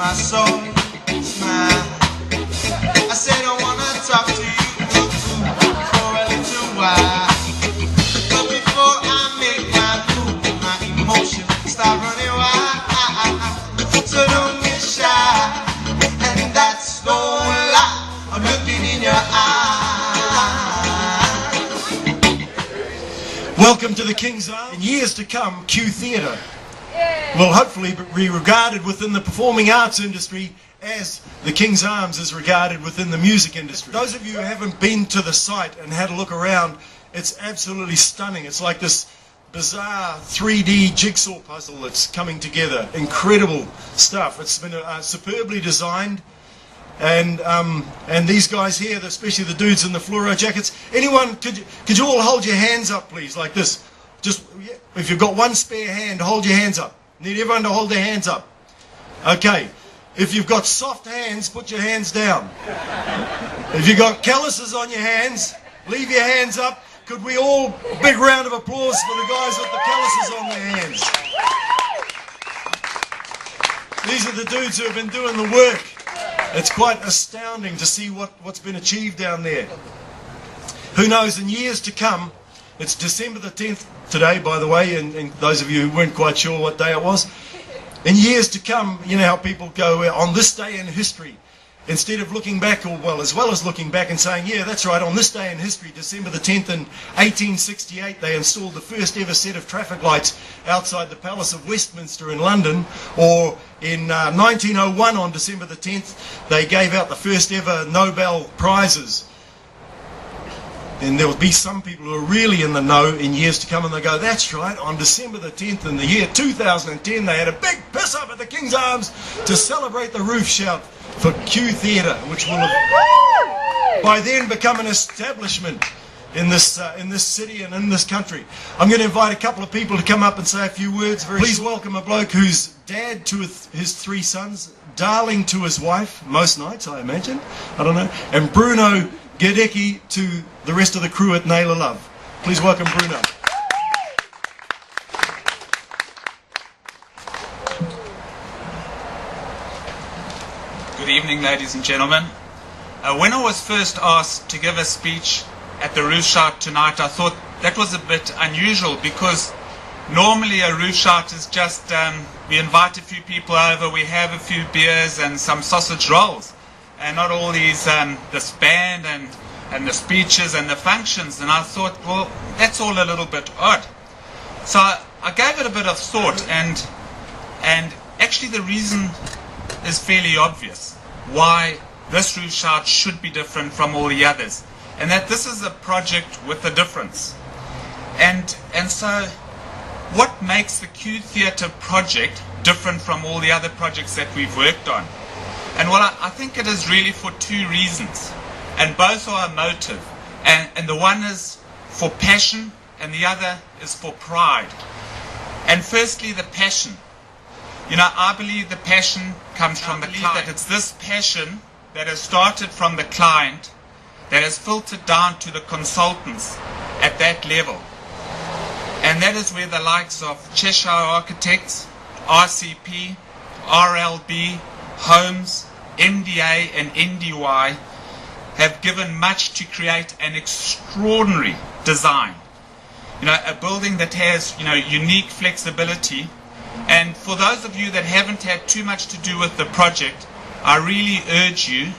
my soul, smile. I said I wanna talk to you for a little while, but before I make my move, my emotions start running wild. So don't get shy, and that's no lie. I'm looking in your eyes. Welcome to the King's Arms. In years to come, Q Theatre will hopefully be regarded within the performing arts industry as the King's Arms is regarded within the music industry. Those of you who haven't been to the site and had a look around, it's absolutely stunning. It's like this bizarre 3D jigsaw puzzle that's coming together. Incredible stuff. It's been superbly designed. And these guys here, especially the dudes in the fluoro jackets. Anyone, could you all hold your hands up, please, like this? Just, if you've got one spare hand, hold your hands up. Need everyone to hold their hands up. Okay. If you've got soft hands, put your hands down. If you've got calluses on your hands, leave your hands up. Could we all, a big round of applause for the guys with the calluses on their hands. These are the dudes who have been doing the work. It's quite astounding to see what's been achieved down there. Who knows, in years to come, it's December the 10th today, by the way, and those of you who weren't quite sure what day it was. In years to come, you know how people go, on this day in history, instead of looking back, or well as looking back and saying, yeah, that's right, on this day in history, December the 10th in 1868, they installed the first ever set of traffic lights outside the Palace of Westminster in London, or in 1901 on December the 10th, they gave out the first ever Nobel Prizes. And there will be some people who are really in the know in years to come, and they go, that's right, on December the 10th in the year 2010, they had a big piss up at the King's Arms to celebrate the roof shout for Q Theatre, which will have by then become an establishment in this city and in this country. I'm going to invite a couple of people to come up and say a few words. Please welcome a bloke who's dad to his three sons, darling to his wife, most nights I imagine, I don't know, and Bruno Gedecki to the rest of the crew at Naylor Love. Please welcome Bruno. Good evening, ladies and gentlemen. When I was first asked to give a speech at the roof shout tonight, I thought that was a bit unusual, because normally a roof shout is just we invite a few people over, we have a few beers and some sausage rolls, and not all these this band and the speeches and the functions. And I thought, well, that's all a little bit odd. So I gave it a bit of thought, and actually the reason is fairly obvious why this roof shout should be different from all the others, and that this is a project with a difference. And so what makes the Q Theatre project different from all the other projects that we've worked on? And well, I think it is really for two reasons, and both are emotive. And the one is for passion, and the other is for pride. And firstly, the passion. You know, I believe the passion comes from the client. That it's this passion that has started from the client, that has filtered down to the consultants at that level. And that is where the likes of Cheshire Architects, RCP, RLB, Homes, MDA and NDY have given much to create an extraordinary design. You know, a building that has, you know, unique flexibility. And for those of you that haven't had too much to do with the project, I really urge you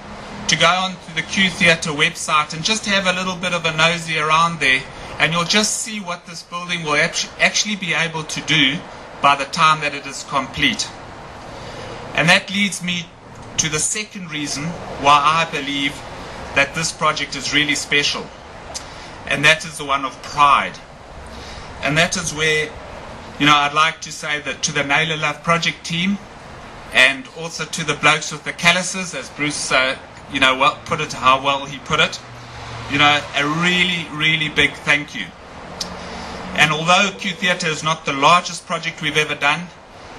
to go on to the Q Theatre website and just have a little bit of a nosy around there, and you'll just see what this building will actually be able to do by the time that it is complete. And that leads me to the second reason why I believe that this project is really special, and that is the one of pride. And that is where, you know, I'd like to say that to the Naylor Love project team, and also to the blokes with the calluses, as Bruce you know, well, put it how well he put it, you know, a really, really big thank you. And although Q Theatre is not the largest project we've ever done,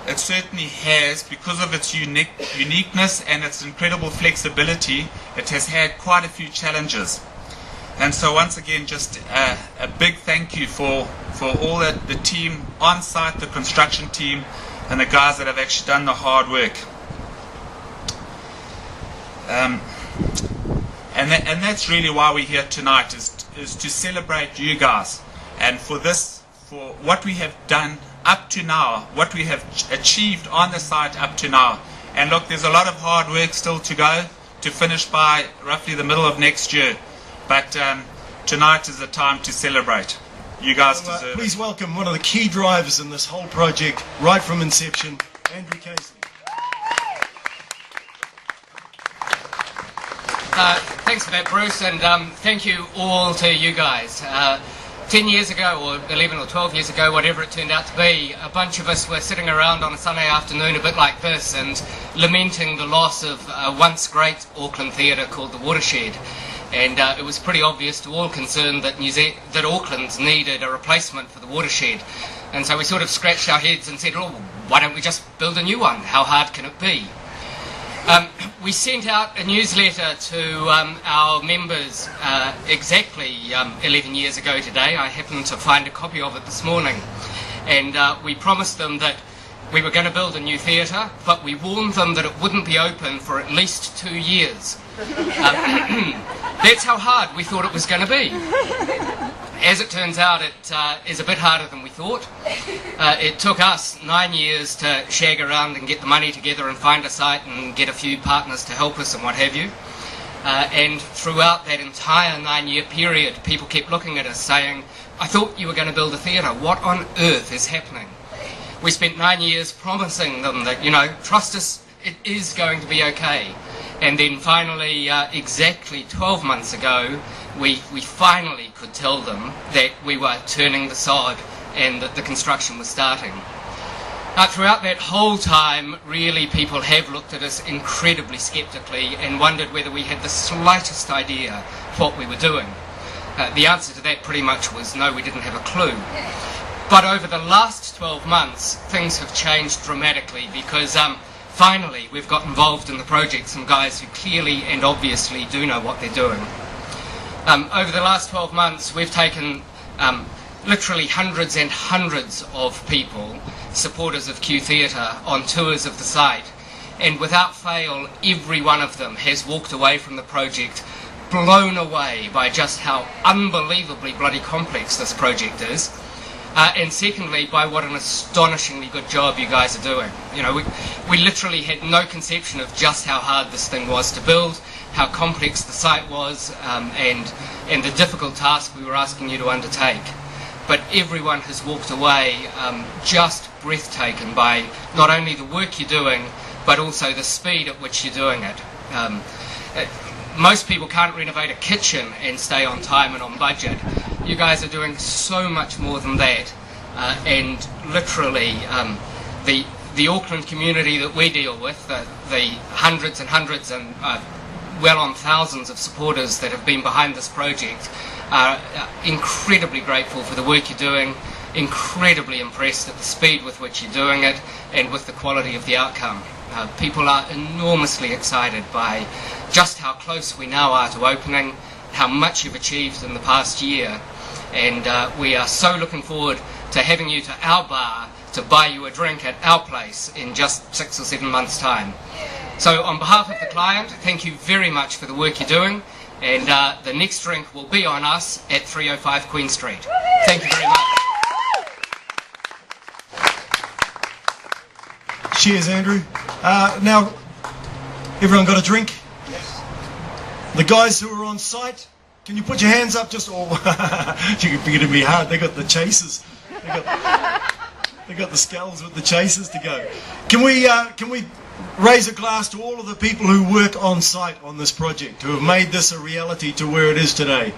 it certainly has, because of its uniqueness and its incredible flexibility, it has had quite a few challenges. And so once again, just a big thank you for all the team on site, the construction team, and the guys that have actually done the hard work. And that's really why we're here tonight, is to celebrate you guys, and for what we have done up to now, what we have achieved on the site up to now. And look, there's a lot of hard work still to go to finish by roughly the middle of next year, but tonight is the time to celebrate. You guys deserve it. Please welcome one of the key drivers in this whole project, right from inception, Andrew Casey. Thanks for that, Bruce, and thank you all to you guys. 10 years ago, or 11 or 12 years ago, whatever it turned out to be, a bunch of us were sitting around on a Sunday afternoon a bit like this and lamenting the loss of a once great Auckland theatre called the Watershed. And it was pretty obvious to all concerned that that Auckland needed a replacement for the Watershed. And so we sort of scratched our heads and said, oh, why don't we just build a new one? How hard can it be? We sent out a newsletter to our members exactly 11 years ago today. I happened to find a copy of it this morning. And we promised them that we were going to build a new theatre, but we warned them that it wouldn't be open for at least 2 years. That's how hard we thought it was going to be. As it turns out, it is a bit harder than we thought. It took us 9 years to shag around and get the money together and find a site and get a few partners to help us and what have you. And throughout that entire 9-year period, people kept looking at us saying, I thought you were going to build a theatre. What on earth is happening? We spent 9 years promising them that, trust us, it is going to be okay. And then finally, exactly 12 months ago, we finally could tell them that we were turning the sod and that the construction was starting. Throughout that whole time, really, people have looked at us incredibly sceptically and wondered whether we had the slightest idea what we were doing. The answer to that pretty much was no, we didn't have a clue. But over the last 12 months, things have changed dramatically because finally we've got involved in the project some guys who clearly and obviously do know what they're doing. Over the last 12 months, we've taken literally hundreds and hundreds of people, supporters of Q Theatre, on tours of the site, and without fail, every one of them has walked away from the project blown away by just how unbelievably bloody complex this project is, and secondly, by what an astonishingly good job you guys are doing. We literally had no conception of just how hard this thing was to build, how complex the site was, and the difficult task we were asking you to undertake. But everyone has walked away just breathtaking by not only the work you're doing, but also the speed at which you're doing it. Most people can't renovate a kitchen and stay on time and on budget. You guys are doing so much more than that, and literally the Auckland community that we deal with, the hundreds and hundreds and well on thousands of supporters that have been behind this project, are incredibly grateful for the work you're doing, incredibly impressed at the speed with which you're doing it and with the quality of the outcome. People are enormously excited by just how close we now are to opening, how much you've achieved in the past year, and we are so looking forward to having you to our bar to buy you a drink at our place in just 6 or 7 months' time. So on behalf of the client, thank you very much for the work you're doing, and the next drink will be on us at 305 Queen Street. Thank you very much. Cheers, Andrew. Now, everyone got a drink? Yes. The guys who are on site, can you put your hands up just all? You're going to be hard. They got the chasers. They got the skulls with the chasers to go. Can we raise a glass to all of the people who work on site on this project, who have made this a reality to where it is today?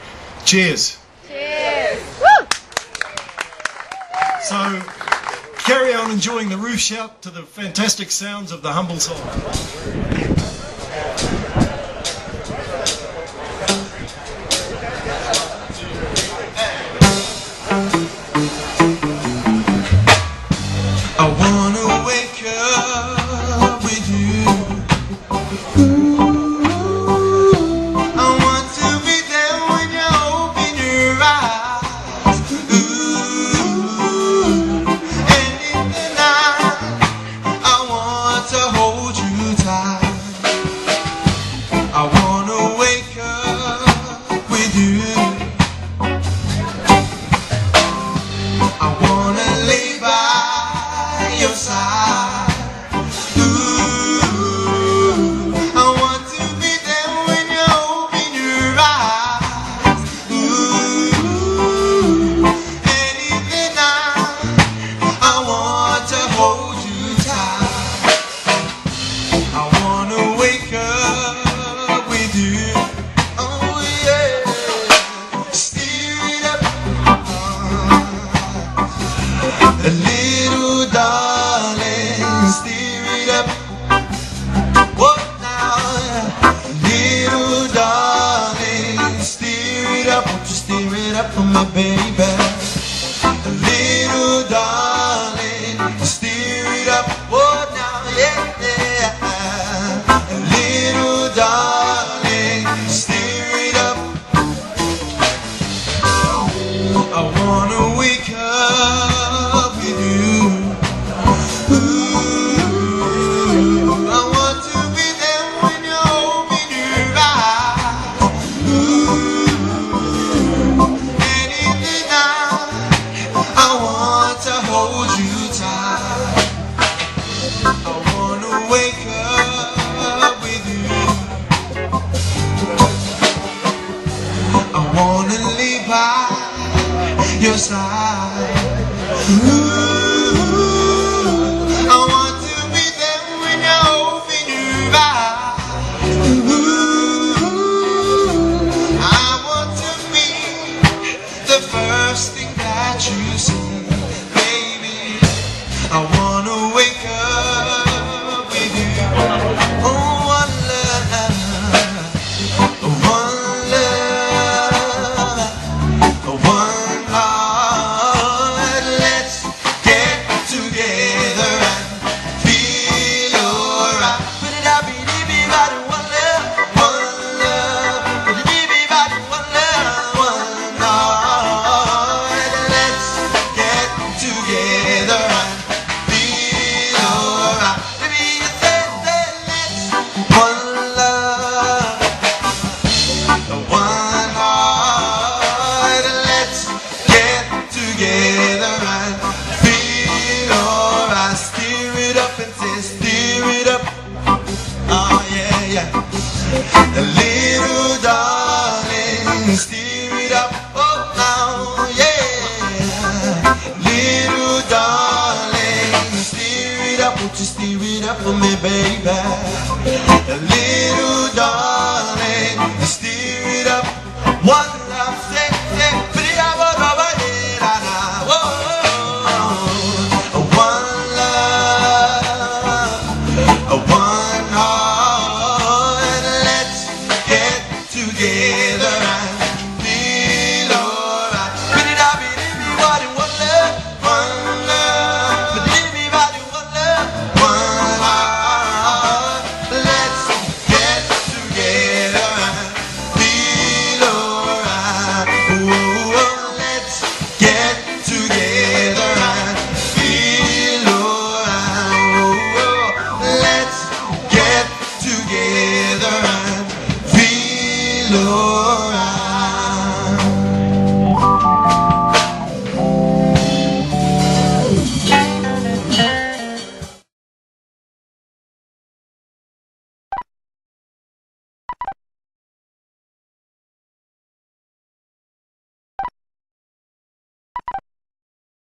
Cheers. Cheers. Woo! So, carry on enjoying the roof shout to the fantastic sounds of the humble soul. I wanna wake up with you. I want to be there when you open your eyes. And in the night, I want to hold you tight. with you. I wanna lay by your side. Ooh, I want to be there when you open your eyes. Ooh, and in the night I want to hold you tight. I wanna wake up with you. Oh yeah, steer it up. A little darling, steer it up. What now? Little darling, steer it up. Won't you steer it up for me, baby? A little darling, steer it up. What now? Yeah, yeah. A little darling, steer it up. I wanna wake up with you. Ooh, I want to be there when you open your eyes. Ooh, and in the night I want to hold you tight. I wanna wake up with you. I wanna live by your side. Ooh, I want to be there when you open your eyes. Ooh, I want to be the first thing that you see, baby. I wanna wake up with you. Oh, one love, one love, one heart. Let's get together and feel alright. Put it up, everybody, one love, one love. Put it everybody, one love, one heart. Let's get together and feel alright. Baby, you said that let's one love, one heart. Let's get together and feel alright. Steer it up and say, steer it up. Oh yeah, yeah. A little darling, steer it up. Oh now, yeah. Little darling, steer it up. Won't you steer it up for me, baby? A little darling, steer it up. One